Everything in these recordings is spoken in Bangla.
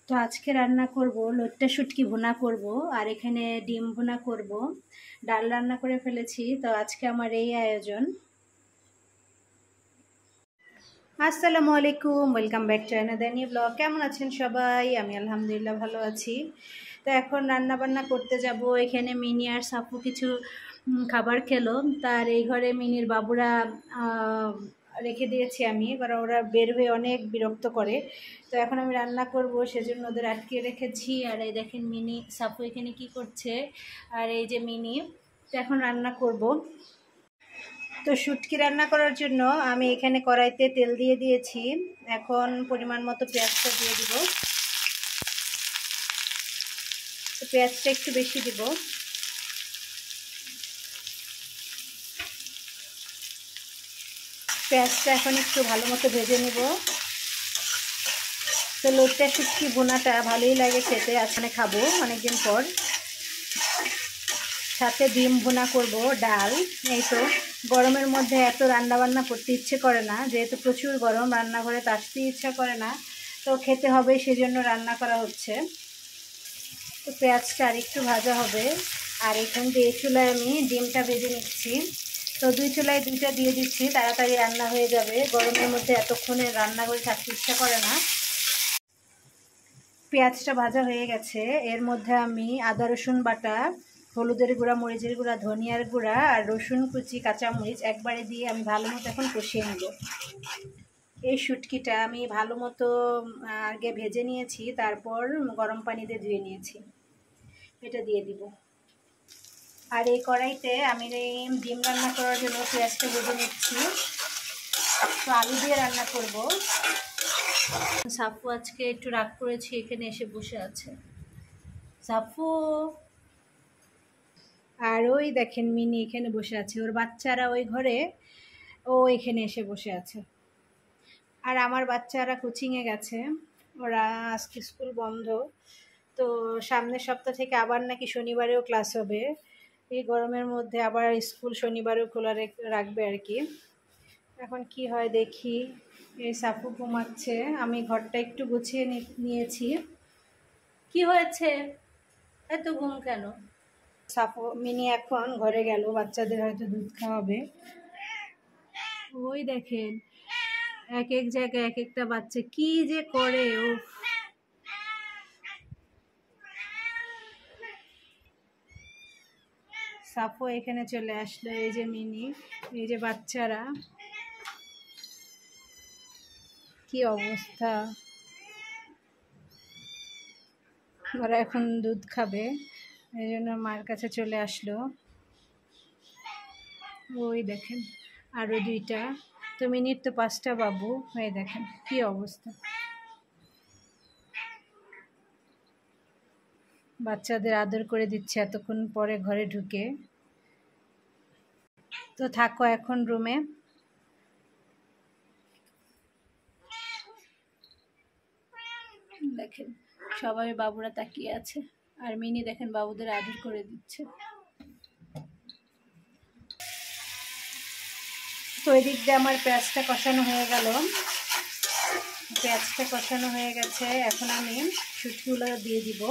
তো আজকে রান্না করব লইট্টা শুটকি ভুনা করব, আর এখানে ডিম ভুনা করব। ডাল রান্না করে ফেলেছি, তো আজকে আমার এই আয়োজন। আসসালামু আলাইকুম, welcome back to another new blog. কেমন আছেন সবাই? আমি আলহামদুলিল্লাহ ভালো আছি। তো এখন রান্না বান্না করতে যাব। এখানে মিনি আর সাপু কিছু খাবার খেলো, তার এই ঘরে মিনির বাবুরা রেখে দিয়েছি আমি, কারণ ওরা বের হয়ে অনেক বিরক্ত করে। তো এখন আমি রান্না করব, সেজন্য ওদের আটকে রেখেছি। আর এই দেখেন মিনি সাপু এখানে কি করছে, আর এই যে মিনি। তো এখন রান্না করব। তো শুটকি রান্না করার জন্য আমি এখানে কড়াইতে তেল দিয়ে দিয়েছি। এখন পরিমাণ মতো পেঁয়াজটা দিয়ে দিব। তো পেঁয়াজটা একটু বেশি দিব। পেঁয়াজটা এখন একটু ভালো মতো ভেজে নিব। তো লইট্টা শুটকি ভুনাটা ভালোই লাগে খেতে, আজকে খাবো অনেকদিন পর। সাথে ডিম ভুনা করব, ডাল। এই তো গরমের মধ্যে এত রান্না বান্না করতে ইচ্ছে করে না, যেহেতু প্রচুর গরম, রান্নাঘরে তো আসতে ইচ্ছা করে না। তো খেতে হবে, সেজন্য রান্না করা হচ্ছে। তো পেঁয়াজটা আর একটু ভাজা হবে। আর এখান দিয়ে চুলায় আমি ডিমটা ভেজে নিচ্ছি। তো দুই চুলায় দুইটা দিয়ে দিচ্ছি, তাড়াতাড়ি রান্না হয়ে যাবে। গরমের মধ্যে এতক্ষণে রান্না করে থাকতে ইচ্ছা করে না। পেঁয়াজটা ভাজা হয়ে গেছে, এর মধ্যে আমি আদা রসুন বাটা, হলুদের গুঁড়া, মরিচের গুঁড়া, ধনিয়ার গুঁড়া আর রসুন কুচি, কাঁচামরিচ একবারে দিয়ে আমি ভালো মতো এখন কষিয়ে নেব। এই শুটকিটা আমি ভালো মতো আগে ভেজে নিয়েছি, তারপর গরম পানি দিয়ে ধুয়ে নিয়েছি। এটা দিয়ে দিব। আর এই কড়াইতে আমি ডিম রান্না করার জন্য পেঁয়াজটা ভেজে নিচ্ছি। তো আলু দিয়ে রান্না করব। সাফু আজকে একটু রাগ করেছি, এখানে এসে বসে আছে সাফু। আর ওই দেখেন মিনি এখানে বসে আছে, ওর বাচ্চারা ওই ঘরে, ও এখানে এসে বসে আছে। আর আমার বাচ্চারা কোচিংয়ে গেছে, ওরা আজকে স্কুল বন্ধ। তো সামনের সপ্তাহ থেকে আবার নাকি শনিবারেও ক্লাস হবে। এই গরমের মধ্যে আবার স্কুল শনিবারেও খোলা রাখবে আর কি। এখন কি হয় দেখি। এই সাপু ঘুমাচ্ছে, আমি ঘরটা একটু গুছিয়ে নিয়েছি। কি হয়েছে, এত ঘুম কেন? সাপু মিনি এখন ঘরে গেল, বাচ্চাদের হয়তো দুধ খাওয়াবে। ওই দেখেন এক এক জায়গায় এক একটা বাচ্চা কি যে করে। ও সাপু এখানে চলে আসলো, এই যে মিনি, এই যে বাচ্চারা, কি অবস্থা। ওরা এখন দুধ খাবে, এই জন্য মার কাছে চলে আসলো। ওই দেখেন আরো দুইটা। তো মিনির তো 5টা বাবু, এই দেখেন কি অবস্থা। বাচ্চাদের আদর করে দিচ্ছে এতক্ষণ পরে ঘরে ঢুকে। তো থাকো এখন রুমে। দেখেন সবাই বাবুরা তাকিয়ে আছে, আর মিনি দেখেন বাবুদের আদর করে দিচ্ছে। তো এদিক দিয়ে আমার পেঁয়াজটা কষানো হয়ে গেল। পেঁয়াজটা কষানো হয়ে গেছে, এখন আমি শুটকিগুলো দিয়ে দিব।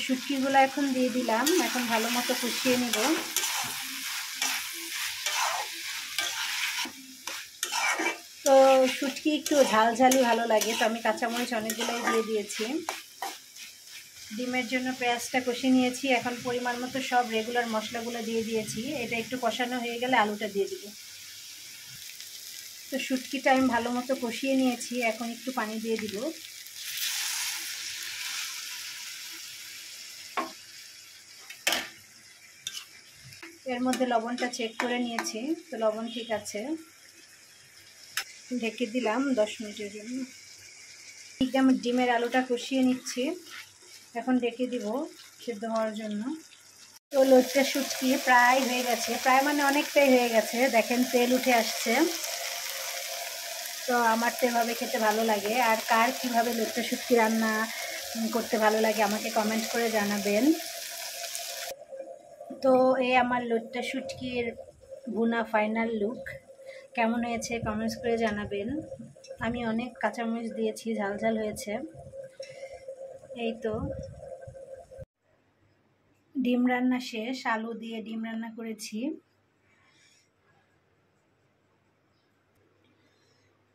শুটকিগুলো এখন দিয়ে দিলাম, এখন ভালো মতো কষিয়ে নিব। তো শুটকি একটু ঝালঝালি ভালো লাগে, তো আমি কাঁচামরিচ অনেকগুলোই দিয়ে দিয়েছি। ডিমের জন্য পেঁয়াজটা কষিয়ে নিয়েছি, এখন পরিমাণ মতো সব রেগুলার মশলাগুলো দিয়ে দিয়েছি। এটা একটু কষানো হয়ে গেলে আলুটা দিয়ে দিব। তো শুটকিটা আমি ভালো মতো কষিয়ে নিয়েছি, এখন একটু পানি দিয়ে দিব। এর মধ্যে লবণটা চেক করে নিয়েছি, তো লবণ ঠিক আছে। ঢেকে দিলাম 10 মিনিটের জন্য। আমি ডিমের আলুটা কষিয়ে নিচ্ছি, এখন ঢেকে দিব সিদ্ধ হওয়ার জন্য। তো লইট্টা শুটকি প্রায় হয়ে গেছে, প্রায় মানে অনেকটাই হয়ে গেছে। দেখেন তেল উঠে আসছে। তো আমার তো এভাবে খেতে ভালো লাগে। আর কার কীভাবে লইট্টা শুটকি রান্না করতে ভালো লাগে আমাকে কমেন্ট করে জানাবেন। তো এই আমার লইট্টা শুটকির ভুনা ফাইনাল লুক কেমন হয়েছে কমেন্টস করে জানাবেন। আমি অনেক কাঁচামরিচ দিয়েছি, ঝাল ঝাল হয়েছে। এই তো ডিম রান্না শেষ, আলু দিয়ে ডিম রান্না করেছি,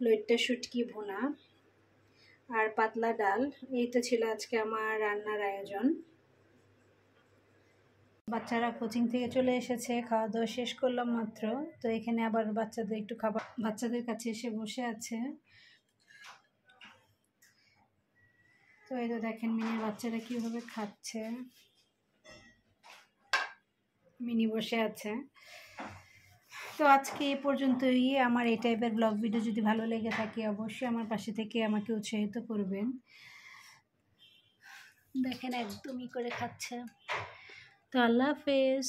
লইট্টা শুটকি ভুনা আর পাতলা ডাল। এই তো ছিল আজকে আমার রান্নার আয়োজন। বাচ্চারা কোচিং থেকে চলে এসেছে, খাওয়া দাওয়া শেষ করলাম মাত্র। তো এখানে আবার বাচ্চাদের একটু খাবার, বাচ্চাদের কাছে এসে বসে আছে। তো এই তো দেখেন মিনির বাচ্চারা কিভাবে খাচ্ছে, মিনি বসে আছে। তো আজকে এই পর্যন্তই। আমার এই টাইপের ব্লগ ভিডিও যদি ভালো লেগে থাকে অবশ্যই আমার পাশে থেকে আমাকে উৎসাহিত করবেন। দেখেন একদমই করে খাচ্ছে। তো আল্লাহ হাফেজ।